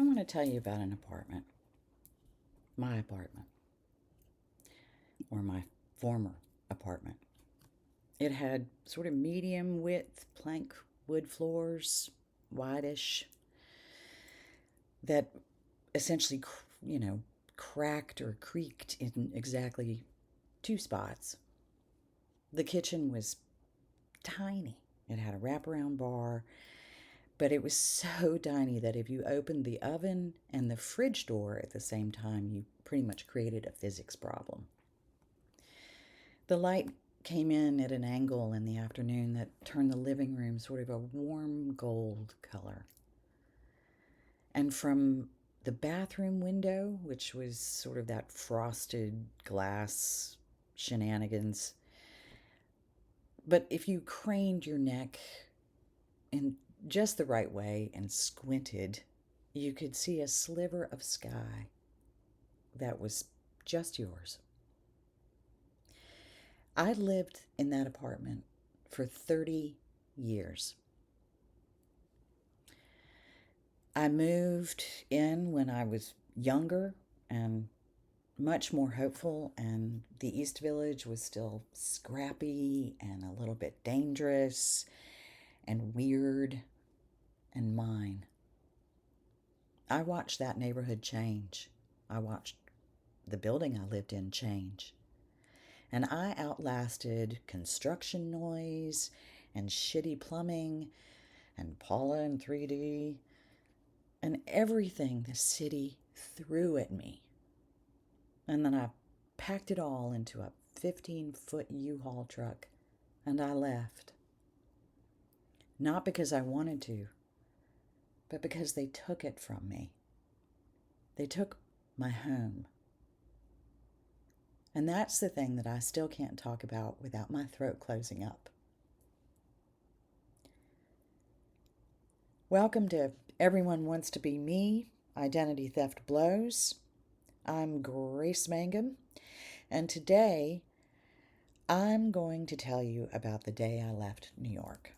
I want to tell you about an apartment, my apartment, or my former apartment. It had sort of medium width plank wood floors, whitish, that essentially, cracked or creaked in exactly two spots. The kitchen was tiny. It had a wraparound bar, but it was so tiny that if you opened the oven and the fridge door at the same time, you pretty much created a physics problem. The light came in at an angle in the afternoon that turned the living room sort of a warm gold color. And from the bathroom window, which was sort of that frosted glass shenanigans, but if you craned your neck in just the right way and squinted, you could see a sliver of sky that was just yours. I lived in that apartment for 30 years. I moved in when I was younger and much more hopeful, and the East Village was still scrappy and a little bit dangerous and weird and mine. I watched that neighborhood change. I watched the building I lived in change. And I outlasted construction noise and shitty plumbing and Paula in 3D and everything the city threw at me. And then I packed it all into a 15-foot U-Haul truck and I left. Not because I wanted to, but because they took it from me. They took my home. And that's the thing that I still can't talk about without my throat closing up. Welcome to Everyone Wants to Be Me, Identity Theft Blows. I'm Grace Mangum, and today I'm going to tell you about the day I left New York.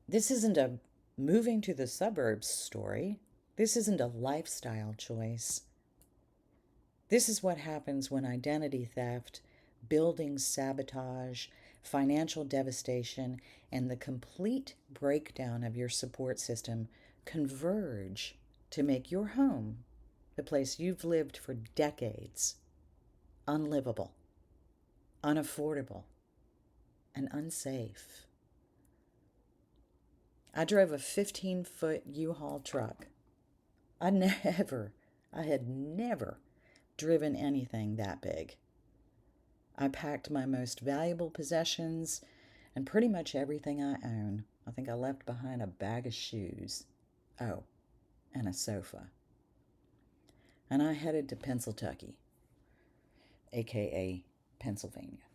This isn't a moving to the suburbs story. This isn't a lifestyle choice. This is what happens when identity theft, building sabotage, financial devastation, and the complete breakdown of your support system converge to make your home, the place you've lived for decades, unlivable, unaffordable, and unsafe. I drove a 15-foot U-Haul truck. I had never driven anything that big. I packed my most valuable possessions and pretty much everything I own. I think I left behind a bag of shoes. Oh, and a sofa. And I headed to Pennsylvania, aka Pennsylvania,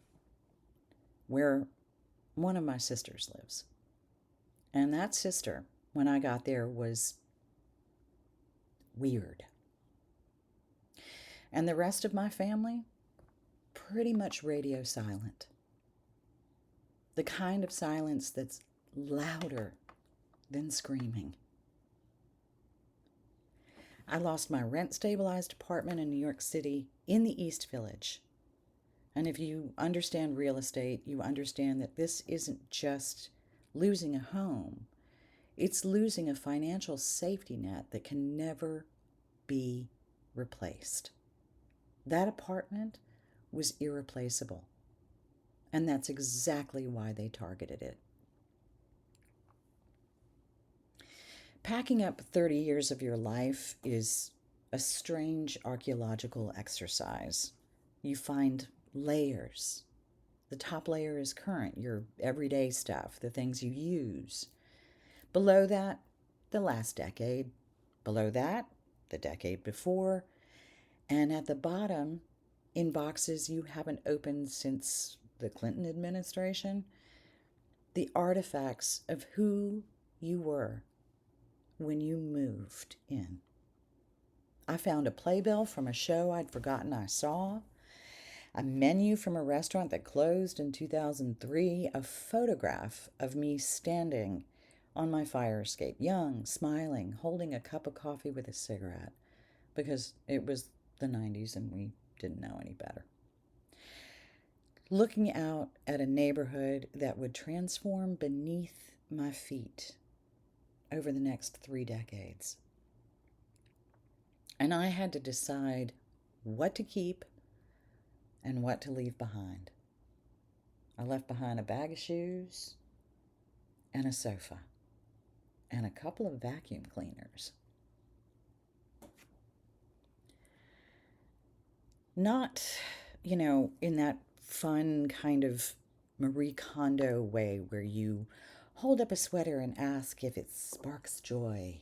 where one of my sisters lives. And that sister, when I got there, was weird. And the rest of my family, pretty much radio silent. The kind of silence that's louder than screaming. I lost my rent-stabilized apartment in New York City in the East Village. And if you understand real estate, you understand that this isn't just losing a home. It's losing a financial safety net that can never be replaced. That apartment was irreplaceable. And that's exactly why they targeted it. Packing up 30 years of your life is a strange archaeological exercise. You find layers. The top layer is current, your everyday stuff, the things you use. Below that, the last decade. Below that, the decade before. And at the bottom, in boxes you haven't opened since the Clinton administration, the artifacts of who you were when you moved in. I found a playbill from a show I'd forgotten I saw, a menu from a restaurant that closed in 2003, a photograph of me standing on my fire escape, young, smiling, holding a cup of coffee with a cigarette, because it was the 90s and we didn't know any better. Looking out at a neighborhood that would transform beneath my feet over the next 3 decades. And I had to decide what to keep and what to leave behind. I left behind a bag of shoes and a sofa and a couple of vacuum cleaners. Not, in that fun kind of Marie Kondo way where you hold up a sweater and ask if it sparks joy.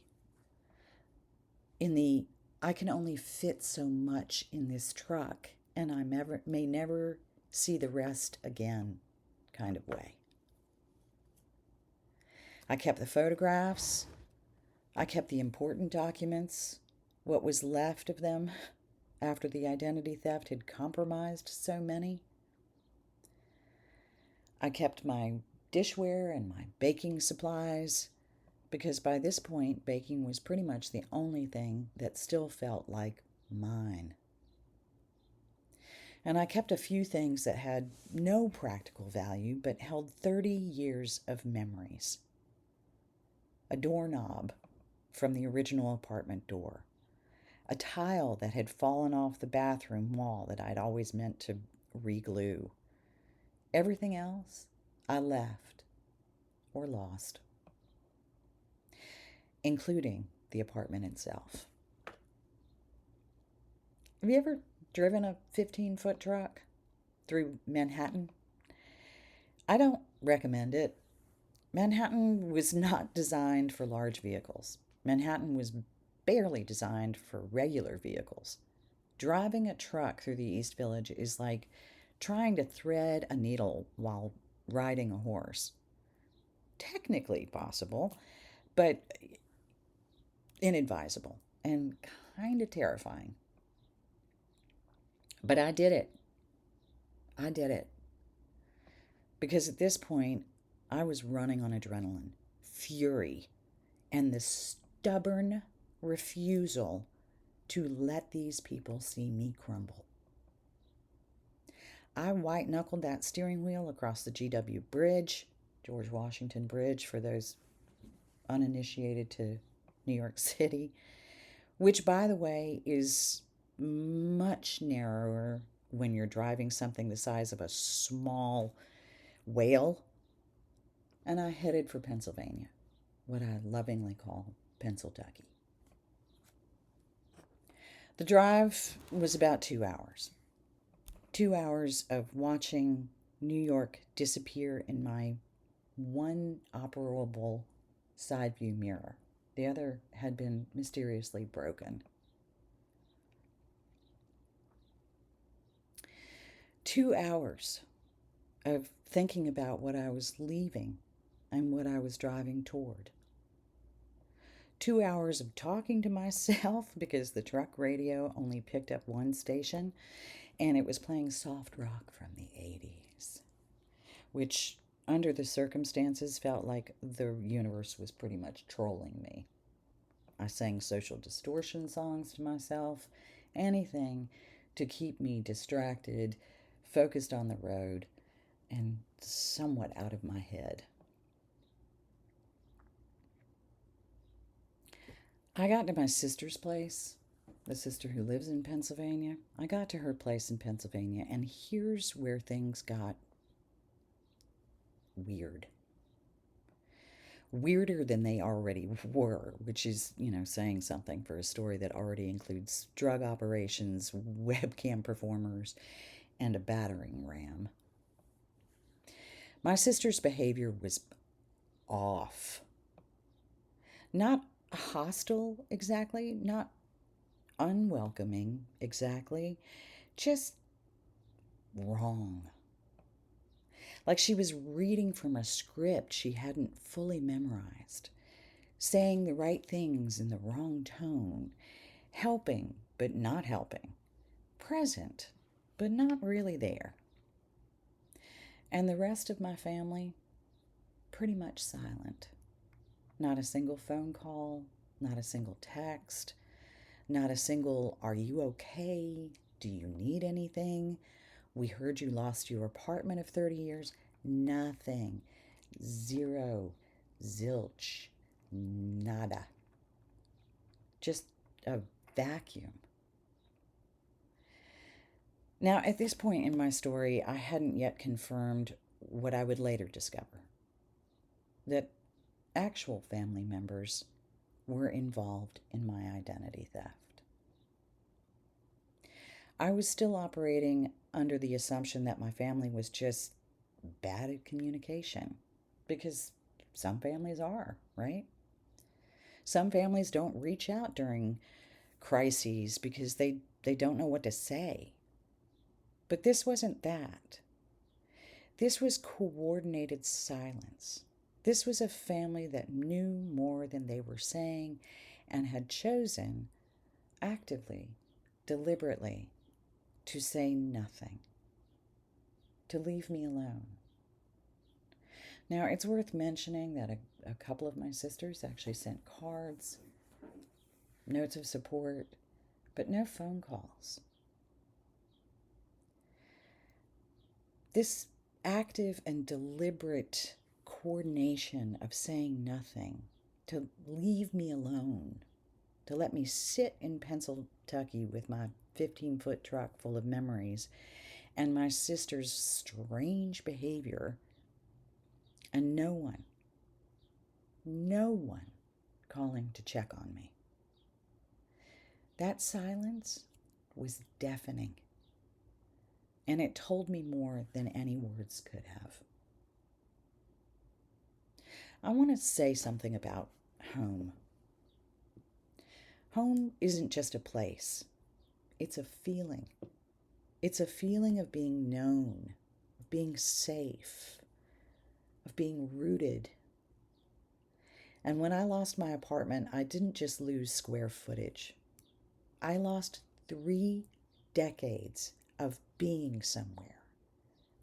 In the, I can only fit so much in this truck and I may never see the rest again kind of way. I kept the photographs. I kept the important documents, what was left of them after the identity theft had compromised so many. I kept my dishware and my baking supplies, because by this point, baking was pretty much the only thing that still felt like mine. And I kept a few things that had no practical value but held 30 years of memories. A doorknob from the original apartment door. A tile that had fallen off the bathroom wall that I'd always meant to re-glue. Everything else I left or lost, including the apartment itself. Have you ever driven a 15-foot truck through Manhattan? I don't recommend it. Manhattan was not designed for large vehicles. Manhattan was barely designed for regular vehicles. Driving a truck through the East Village is like trying to thread a needle while riding a horse. Technically possible, but inadvisable and kind of terrifying. But I did it. I did it. Because at this point, I was running on adrenaline, fury, and the stubborn refusal to let these people see me crumble. I white-knuckled that steering wheel across the GW Bridge, George Washington Bridge, for those uninitiated to New York City, which, by the way, is much narrower when you're driving something the size of a small whale. And I headed for Pennsylvania, what I lovingly call Pennsylducky. The drive was about 2 hours. 2 hours of watching New York disappear in my one operable side view mirror. The other had been mysteriously broken. 2 hours of thinking about what I was leaving and what I was driving toward. 2 hours of talking to myself because the truck radio only picked up one station and it was playing soft rock from the 80s, which under the circumstances felt like the universe was pretty much trolling me. I sang social distortion songs to myself, anything to keep me distracted, focused on the road, and somewhat out of my head. I got to my sister's place, the sister who lives in Pennsylvania. I got to her place in Pennsylvania, and here's where things got weird. Weirder than they already were, which is, saying something for a story that already includes drug operations, webcam performers, and a battering ram. My sister's behavior was off. Not hostile exactly, not unwelcoming exactly, just wrong. Like she was reading from a script she hadn't fully memorized, saying the right things in the wrong tone, helping but not helping, present but not really there. And the rest of my family, pretty much silent. Not a single phone call, not a single text, not a single, "Are you okay? Do you need anything? We heard you lost your apartment of 30 years." Nothing. Zero. Zilch. Nada. Just a vacuum. Now, at this point in my story, I hadn't yet confirmed what I would later discover, that actual family members were involved in my identity theft. I was still operating under the assumption that my family was just bad at communication, because some families are, right? Some families don't reach out during crises because they don't know what to say. But this wasn't that. This was coordinated silence. This was a family that knew more than they were saying and had chosen actively, deliberately, to say nothing, to leave me alone. Now, it's worth mentioning that a couple of my sisters actually sent cards, notes of support, but no phone calls. This active and deliberate coordination of saying nothing, to leave me alone, to let me sit in Pennsylvania with my 15-foot truck full of memories and my sister's strange behavior, and no one calling to check on me. That silence was deafening, and it told me more than any words could have. I want to say something about home. Home isn't just a place. It's a feeling. It's a feeling of being known, of being safe, of being rooted. And when I lost my apartment, I didn't just lose square footage. I lost 3 decades of being somewhere,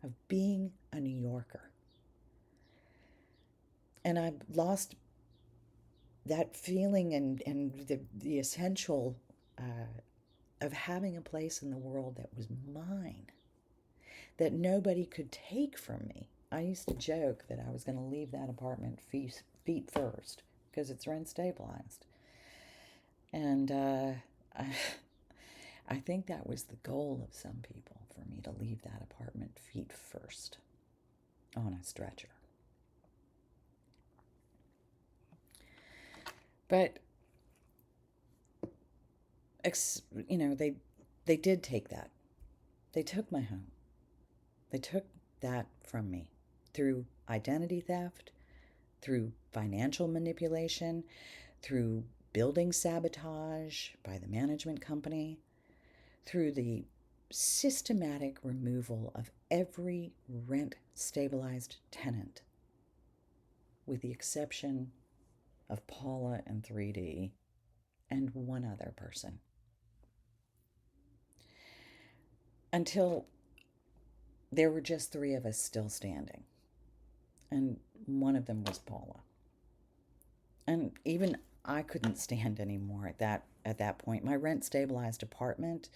of being a New Yorker. And I lost that feeling and the essential of having a place in the world that was mine, that nobody could take from me. I used to joke that I was going to leave that apartment feet first because it's rent stabilized. And I think that was the goal of some people, for me to leave that apartment feet first on a stretcher. But, they did take that. They took my home. They took that from me through identity theft, through financial manipulation, through building sabotage by the management company, through the systematic removal of every rent-stabilized tenant, with the exception of Paula and 3D and one other person. Until there were just 3 of us still standing. And one of them was Paula. And even I couldn't stand anymore at that point. My rent-stabilized apartment,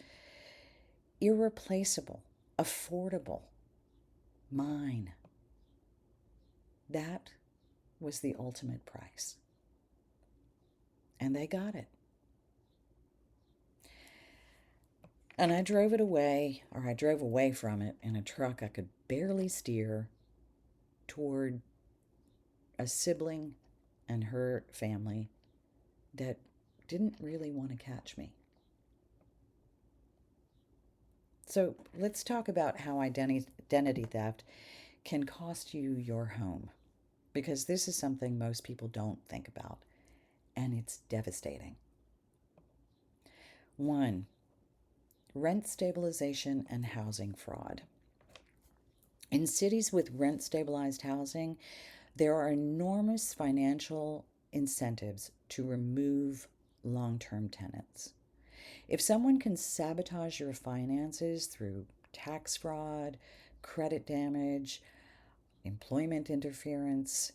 irreplaceable, affordable, mine. That was the ultimate price. And they got it. And I drove away from it in a truck I could barely steer, toward a sibling and her family that didn't really want to catch me. So let's talk about how identity theft can cost you your home, because this is something most people don't think about, and it's devastating. 1, rent stabilization and housing fraud. In cities with rent-stabilized housing, there are enormous financial incentives to remove long-term tenants. If someone can sabotage your finances through tax fraud, credit damage, employment interference,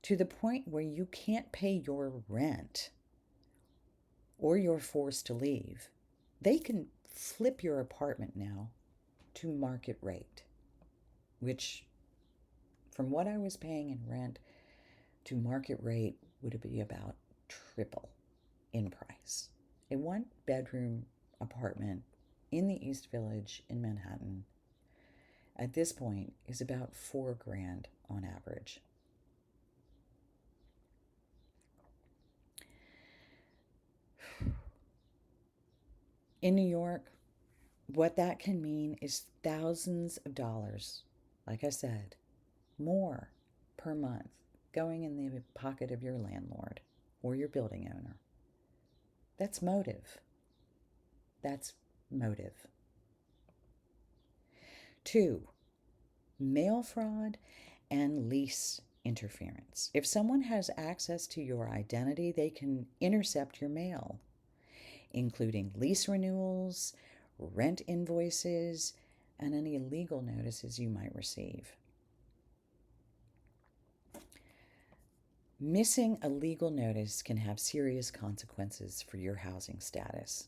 to the point where you can't pay your rent or you're forced to leave, they can flip your apartment now to market rate, which, from what I was paying in rent to market rate, would be about triple in price. A 1-bedroom apartment in the East Village in Manhattan at this point is about $4,000 on average. In New York, what that can mean is thousands of dollars, like I said, more per month going in the pocket of your landlord or your building owner. That's motive. That's motive. 2, mail fraud and lease interference. If someone has access to your identity, they can intercept your mail, including lease renewals, rent invoices, and any legal notices you might receive. Missing a legal notice can have serious consequences for your housing status.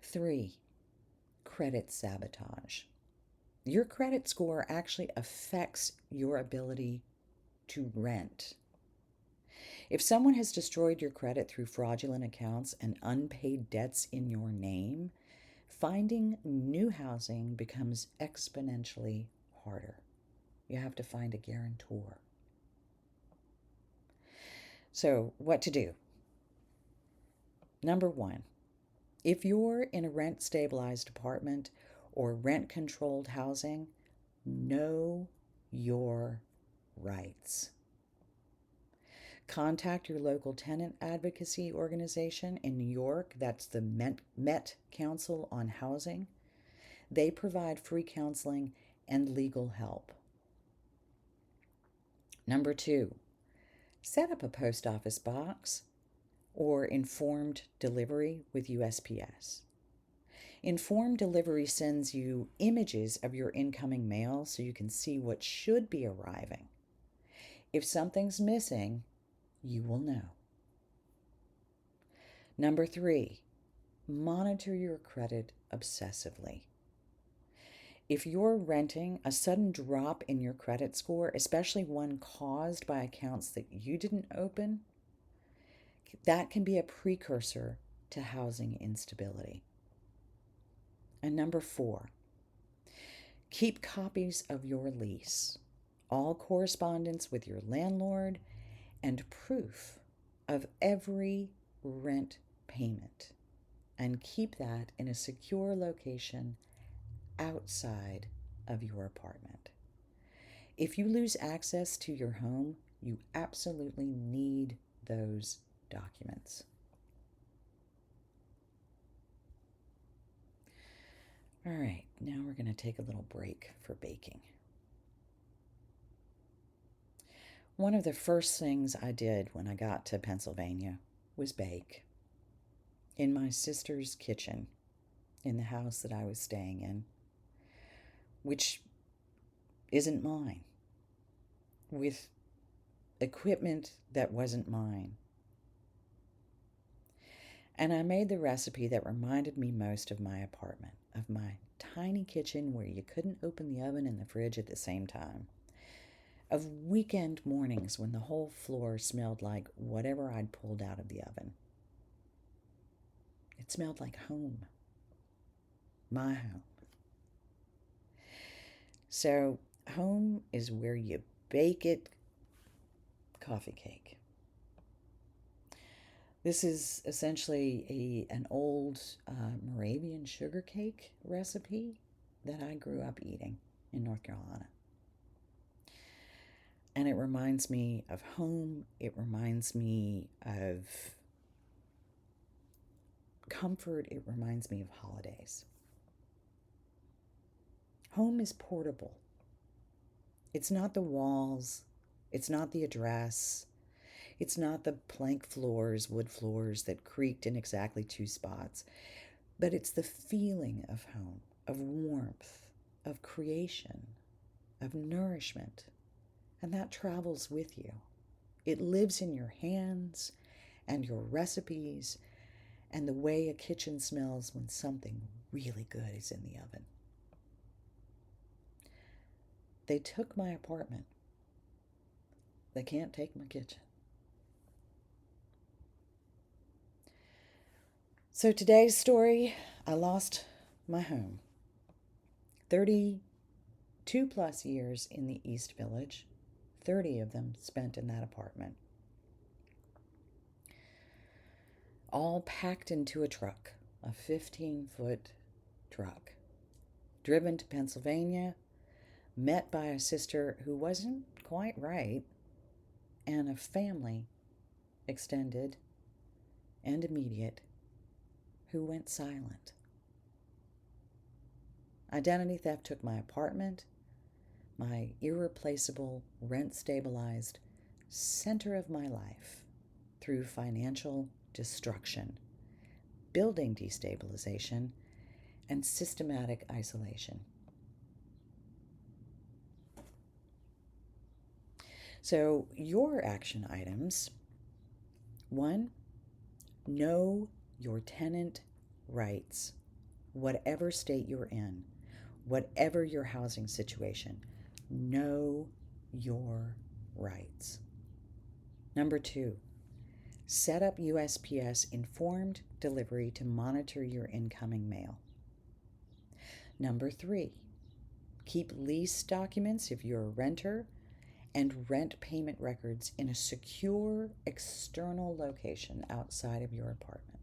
3, credit sabotage. Your credit score actually affects your ability to rent. If someone has destroyed your credit through fraudulent accounts and unpaid debts in your name, finding new housing becomes exponentially harder. You have to find a guarantor. So, what to do? Number 1, if you're in a rent-stabilized apartment or rent-controlled housing, know your rights. Contact your local tenant advocacy organization in New York. That's the Met Council on Housing. They provide free counseling and legal help. Number 2, set up a post office box or informed delivery with USPS. Informed delivery sends you images of your incoming mail so you can see what should be arriving. If something's missing, you will know. Number 3, monitor your credit obsessively. If you're renting, a sudden drop in your credit score, especially one caused by accounts that you didn't open, that can be a precursor to housing instability. And number 4, keep copies of your lease, all correspondence with your landlord, and proof of every rent payment. And keep that in a secure location outside of your apartment. If you lose access to your home, you absolutely need those documents. All right, now we're going to take a little break for baking. One of the first things I did when I got to Pennsylvania was bake in my sister's kitchen in the house that I was staying in, which isn't mine, with equipment that wasn't mine. And I made the recipe that reminded me most of my apartment, of my tiny kitchen where you couldn't open the oven and the fridge at the same time, of weekend mornings when the whole floor smelled like whatever I'd pulled out of the oven. It smelled like home, my home. So home is where you bake it. Coffee cake. This is essentially an old Moravian sugar cake recipe that I grew up eating in North Carolina. And it reminds me of home. It reminds me of comfort. It reminds me of holidays. Home is portable. It's not the walls. It's not the address. It's not the plank floors, wood floors that creaked in exactly 2 spots. But it's the feeling of home, of warmth, of creation, of nourishment, and that travels with you. It lives in your hands and your recipes and the way a kitchen smells when something really good is in the oven. They took my apartment. They can't take my kitchen. So today's story, I lost my home. 32 plus years in the East Village, 30 of them spent in that apartment. All packed into a truck, a 15-foot truck, driven to Pennsylvania, met by a sister who wasn't quite right, and a family, extended and immediate, who went silent. Identity theft took my apartment, my irreplaceable, rent-stabilized center of my life, through financial destruction, building destabilization, and systematic isolation. So your action items: 1, know your tenant rights, whatever state you're in, whatever your housing situation. Know your rights. Number 2, set up USPS informed delivery to monitor your incoming mail. Number 3, keep lease documents if you're a renter and rent payment records in a secure external location outside of your apartment.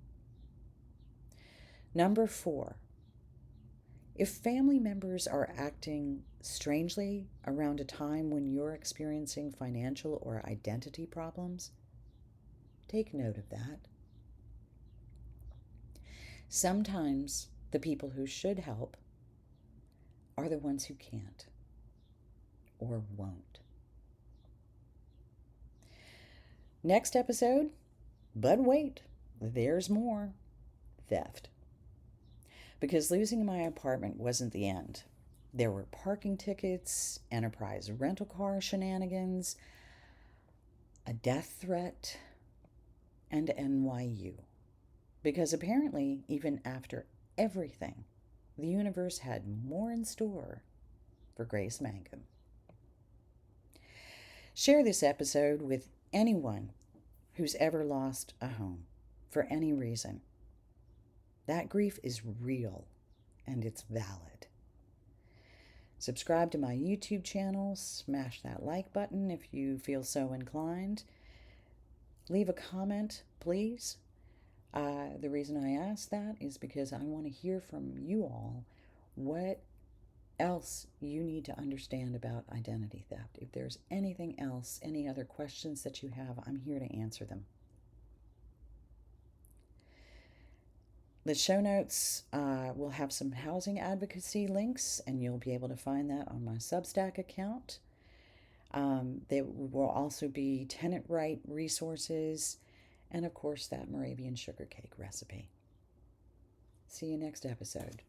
Number 4, if family members are acting strangely around a time when you're experiencing financial or identity problems, take note of that. Sometimes the people who should help are the ones who can't or won't. Next episode, but wait, there's more. Theft. Because losing my apartment wasn't the end. There were parking tickets, enterprise rental car shenanigans, a death threat, and NYU. Because apparently, even after everything, the universe had more in store for Grace Mangum. Share this episode with anyone who's ever lost a home for any reason. That grief is real and it's valid. Subscribe to my YouTube channel, smash that like button if you feel so inclined. Leave a comment, please. The reason I ask that is because I want to hear from you all what else you need to understand about identity theft. If there's anything else, any other questions that you have, I'm here to answer them. The show notes will have some housing advocacy links, and you'll be able to find that on my Substack account. There will also be tenant right resources, and of course that Moravian sugar cake recipe. See you next episode.